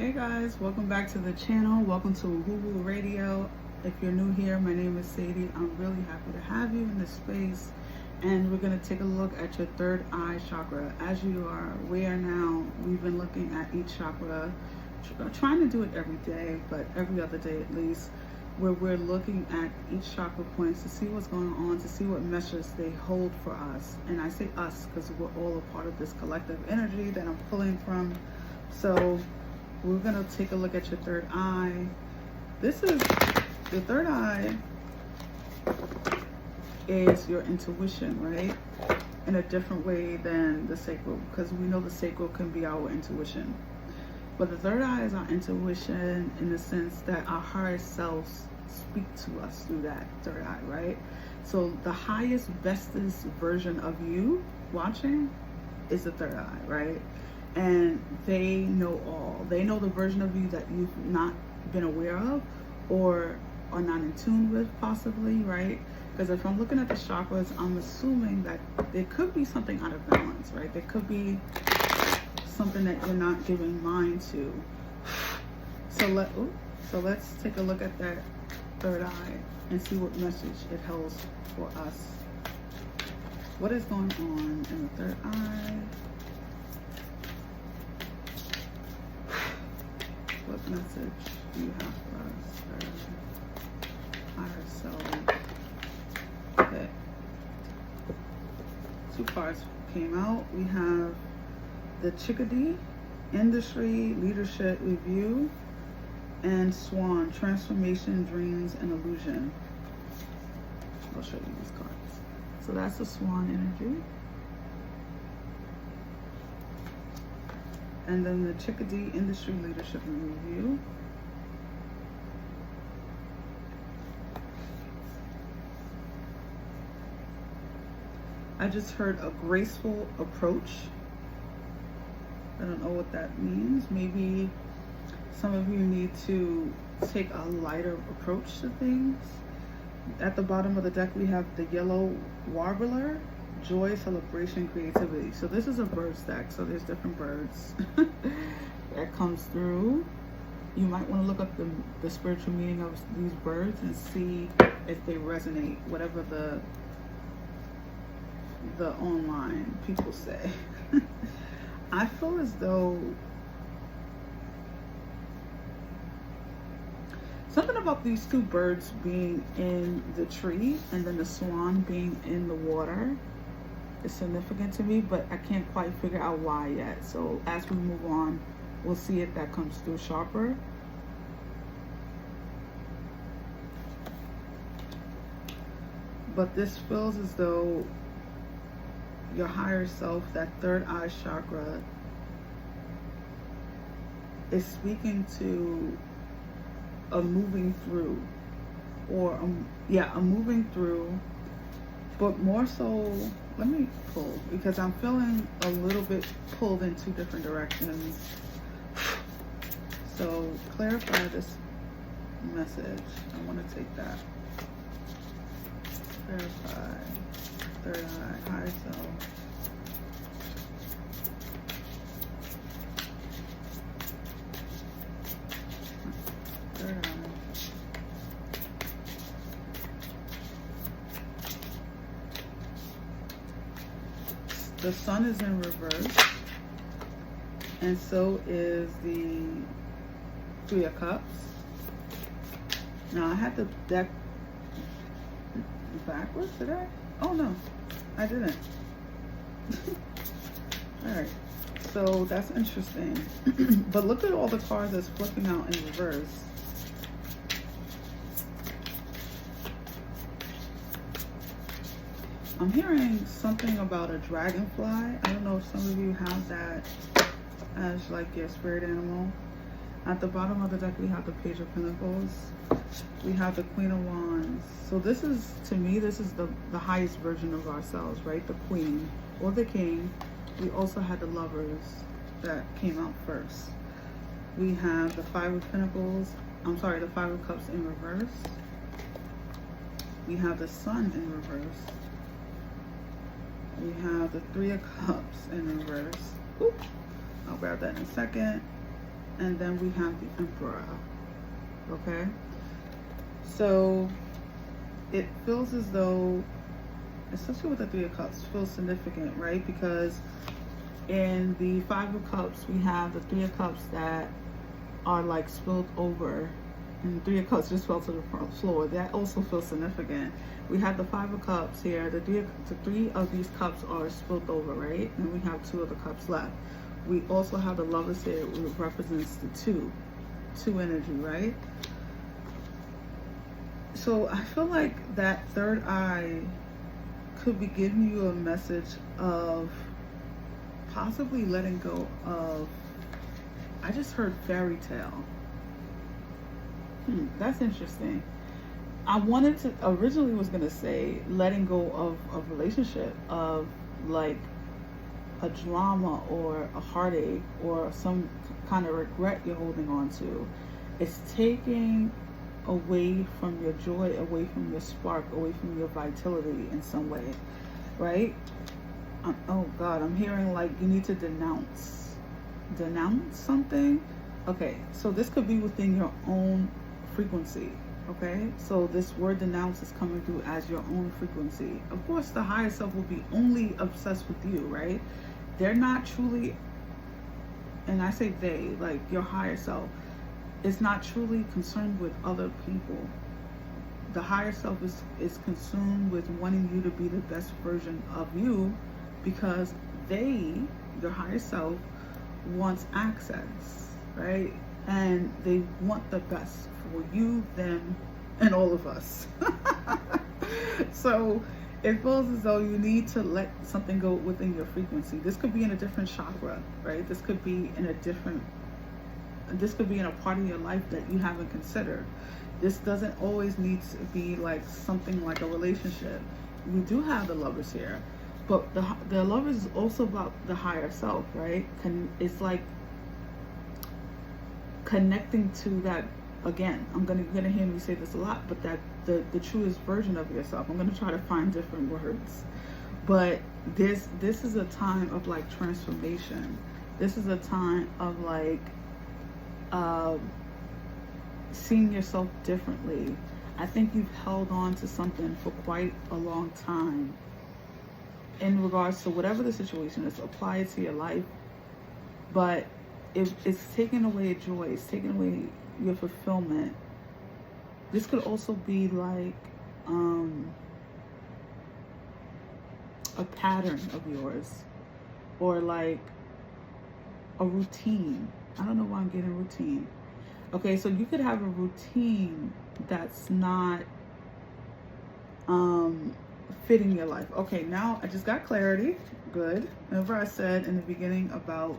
Hey guys, welcome back to the channel. Welcome to Woo Radio. If you're new here, my name is Sadie. I'm really happy to have you in this space. And we're going to take a look at your third eye chakra. As you are aware now, we've been looking at each chakra, trying to do it every day, but every other day at least, where we're looking at each chakra points to see what's going on, to see what messages they hold for us. And I say us because we're all a part of this collective energy that I'm pulling from. So we're going to take a look at your third eye. This is your third eye is your intuition, right? In a different way than the sacral, because we know the sacral can be our intuition. But the third eye is our intuition in the sense that our higher selves speak to us through that third eye, right? So the highest, bestest version of you watching is the third eye, right? And they know all. They know the version of you that you've not been aware of or are not in tune with, possibly, right? Because if I'm looking at the chakras, I'm assuming that there could be something out of balance, right? There could be something that you're not giving mind to. So let's take a look at that third eye and see what message it holds for us. What is going on in the third eye? What message do you have for us, for higher self? Okay. 2 cards came out. We have the Chickadee, Industry, Leadership Review, and Swan, Transformation, Dreams, and Illusion. I'll show you these cards. So that's the Swan energy. And then the Chickadee, Industry, Leadership, and Review. I just heard a graceful approach. I don't know what that means. Maybe some of you need to take a lighter approach to things. At the bottom of the deck, we have the Yellow Warbler, Joy, Celebration, Creativity. So this is a bird deck, so there's different birds that comes through. You might want to look up the spiritual meaning of these birds and see if they resonate, whatever the online people say. I feel as though something about these 2 birds being in the tree and then the swan being in the water is significant to me, but I can't quite figure out why yet. So as we move on, we'll see if that comes through sharper. But this feels as though your higher self, that third eye chakra, is speaking to a moving through, or a moving through, but more so, let me pull, because I'm feeling a little bit pulled in 2 different directions. So clarify this message. I want to take that. Clarify. Third eye, higher self. Third eye. The sun is in reverse, and so is the 3 of Cups. Now I had the deck backwards, did I? Oh no, I didn't. Alright, so that's interesting. But look at all the cards that's flipping out in reverse. I'm hearing something about a dragonfly. I don't know if some of you have that as like your spirit animal. At the bottom of the deck, we have the Page of Pentacles. We have the Queen of Wands. So this is, to me, this is the highest version of ourselves, right? The Queen or the King. We also had the Lovers that came out first. We have the Five of Pentacles. I'm sorry, the Five of Cups in reverse. We have the Sun in reverse. We have the Three of Cups in reverse. Oop. I'll grab that in a second. and then we have the Emperor. Okay, so it feels as though, especially with the Three of Cups, feels significant, right? Because in the Five of Cups, we have the Three of Cups that are like spilled over, and the Three of Cups just fell to the front floor. That also feels significant. We have the Five of Cups here. The three of these cups are spilled over, right? And we have two of the cups left. We also have the Lovers here, which represents the two energy, right? So I feel like that third eye could be giving you a message of possibly letting go of, I just heard fairy tale. That's interesting. I wanted to, originally was going to say letting go of a relationship, of like a drama or a heartache or some kind of regret you're holding on to. It's taking away from your joy, away from your spark, away from your vitality in some way, right? Oh God, I'm hearing like you need to denounce something. Okay, so this could be within your own frequency. Okay, so this word denounce is coming through as your own frequency. Of course, the higher self will be only obsessed with you, right? They're not truly, and I say they, like your higher self, is not truly concerned with other people. The higher self is consumed with wanting you to be the best version of you, because they, your higher self, wants access, right? And they want the best for you, them, and all of us. So it feels as though you need to let something go within your frequency. This could be in a different chakra, right? This could be in a part of your life that you haven't considered. This doesn't always need to be like something like a relationship. We do have the Lovers here, but the Lovers is also about the higher self, right? It's like connecting to that. Again, I'm gonna hear me say this a lot, but that the truest version of yourself. I'm gonna try to find different words, but this is a time of like transformation. This is a time of like seeing yourself differently. I think you've held on to something for quite a long time in regards to whatever the situation is. Apply it to your life, but it's taking away joy. It's taking away your fulfillment. This could also be like a pattern of yours, or like a routine. I don't know why I'm getting routine. Okay, so you could have a routine that's not fitting your life. Okay, now I just got clarity. Good. Remember I said in the beginning about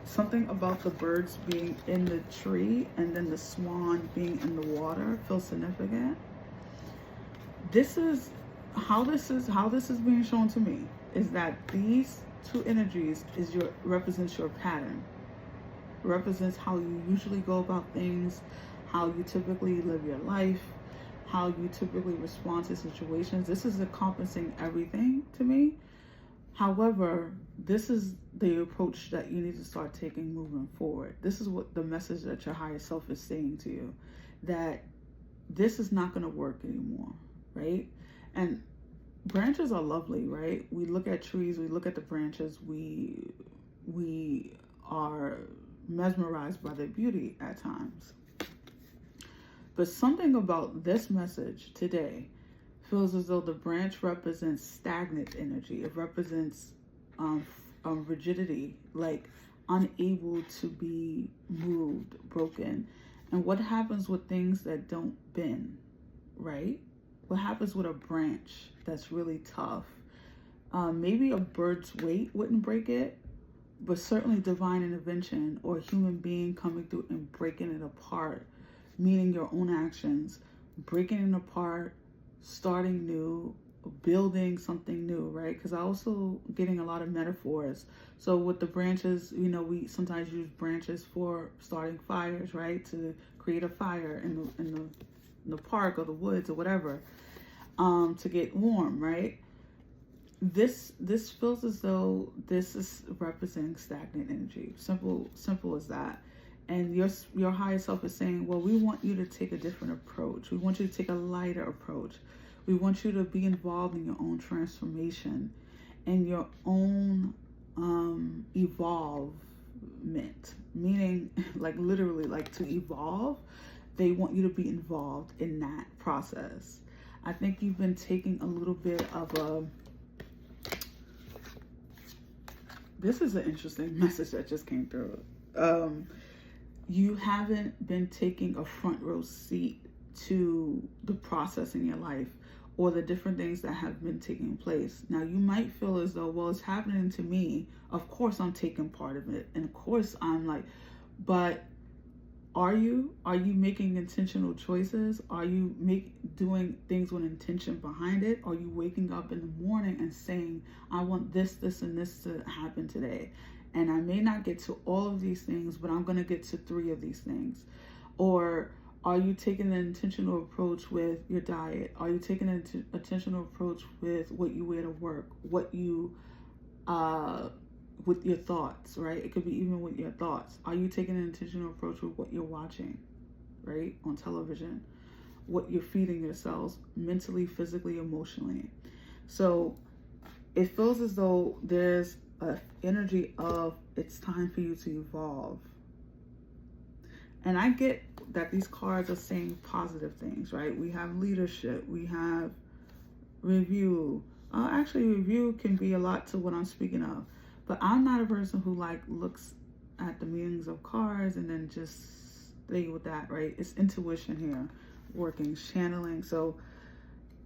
something about the birds being in the tree and then the swan being in the water feels significant. This is how this is being shown to me, is that these two energies represents your pattern. Represents how you usually go about things, how you typically live your life, how you typically respond to situations. This is encompassing everything to me. However, this is the approach that you need to start taking moving forward. This is what the message that your higher self is saying to you, that this is not going to work anymore, right? And branches are lovely, right? We look at trees, we look at the branches, we are mesmerized by their beauty at times. But something about this message today feels as though the branch represents stagnant energy. It represents rigidity, like unable to be moved, broken. And what happens with things that don't bend, right? What happens with a branch that's really tough? Maybe a bird's weight wouldn't break it, but certainly divine intervention or a human being coming through and breaking it apart, meaning your own actions, breaking it apart, starting new, building something new, right? Because I also getting a lot of metaphors. So with the branches, we sometimes use branches for starting fires, right? To create a fire in the park or the woods or whatever, to get warm, right? This feels as though this is representing stagnant energy. Simple as that. And your higher self is saying, well, we want you to take a different approach. We want you to take a lighter approach. We want you to be involved in your own transformation and your own evolvement. Meaning, like literally, like to evolve, they want you to be involved in that process. I think you've been taking a little bit of a... This is an interesting message that just came through. You haven't been taking a front row seat to the process in your life or the different things that have been taking place. Now, you might feel as though, well, it's happening to me. Of course, I'm taking part of it. And of course, I'm like, but are you making intentional choices? Are you doing things with intention behind it? Are you waking up in the morning and saying, I want this, this, and this to happen today? And I may not get to all of these things, but I'm going to get to 3 of these things. Or are you taking an intentional approach with your diet? Are you taking an intentional approach with what you wear to work? What you, with your thoughts, right? It could be even with your thoughts. Are you taking an intentional approach with what you're watching, right? On television, what you're feeding yourselves mentally, physically, emotionally. So it feels as though there's an energy of it's time for you to evolve. And I get that these cards are saying positive things, right? We have leadership, we have review. Actually, review can be a lot to what I'm speaking of. But I'm not a person who like looks at the meanings of cards and then just stay with that, right? It's intuition here, working, channeling. So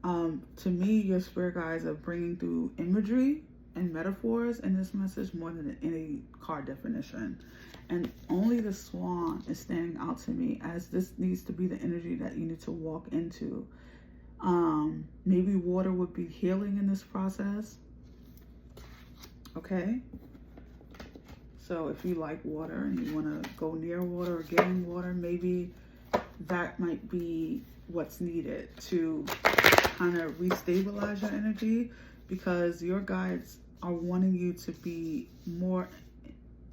to me, your spirit guides are bringing through imagery and metaphors in this message more than any card definition. And only the swan is standing out to me as this needs to be the energy that you need to walk into. Maybe water would be healing in this process. Okay, so if you like water and you want to go near water or getting water, maybe that might be what's needed to kind of restabilize your energy, because your guides are wanting you to be more,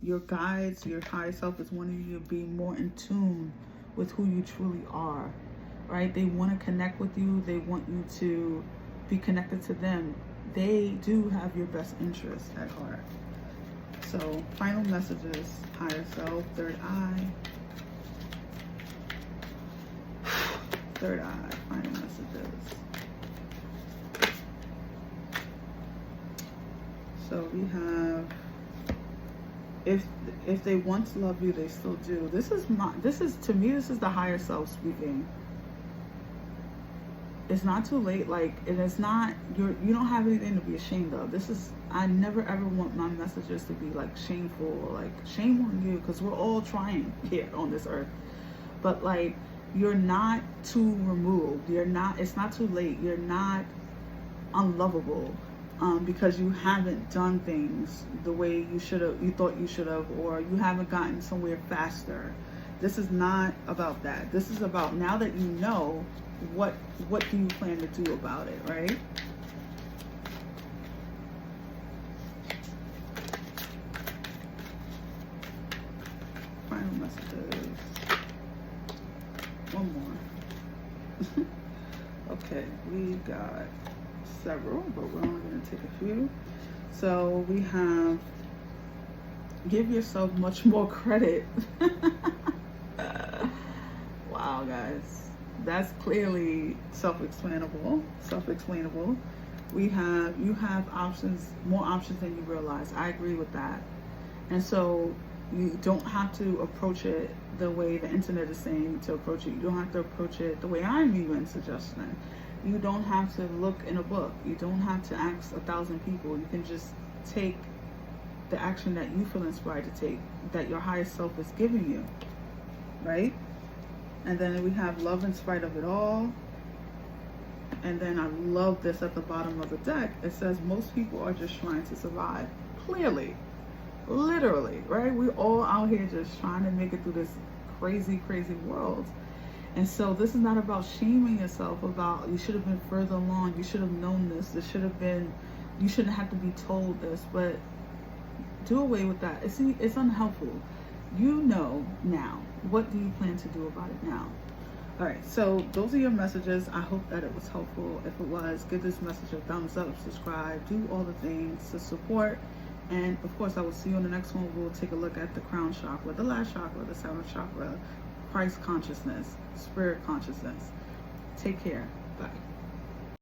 your guides, your higher self is wanting you to be more in tune with who you truly are, right? They want to connect with you. They want you to be connected to them. They do have your best interest at heart. So, final messages, higher self, third eye. Third eye, final messages. So we have, if they once loved you, they still do. This is to me, this is the higher self speaking. It's not too late, like, and it's not, you don't have anything to be ashamed of. I never ever want my messages to be like shameful, or like shame on you, because we're all trying here on this earth. But like, you're not too removed. It's not too late. You're not unlovable because you haven't done things the way you thought you should have, or you haven't gotten somewhere faster. This is not about that. This is about, now that you know, what do you plan to do about it, right? Final messages. One more. Okay, we got several, but we're only going to take a few. So we have, give yourself much more credit. Wow, guys. That's clearly self-explainable. You have options, more options than you realize. I agree with that. And so you don't have to approach it the way the internet is saying to approach it. You don't have to approach it the way I'm even suggesting. You don't have to look in a book. You don't have to ask 1,000 people. You can just take the action that you feel inspired to take, that your higher self is giving you, right? And then we have love in spite of it all. And then I love this at the bottom of the deck. It says most people are just trying to survive. Clearly, literally, right? We all out here just trying to make it through this crazy, crazy world. And so this is not about shaming yourself about, you should have been further along, you should have known this, you shouldn't have to be told this, but do away with that. It's unhelpful. you know now. What do you plan to do about it now? All right, so those are your messages. I hope that it was helpful. If it was, give this message a thumbs up, subscribe, do all the things to support. And of course, I will see you on the next one. We'll take a look at the crown chakra, the last chakra, the seventh chakra, Christ consciousness, spirit consciousness. Take care. Bye.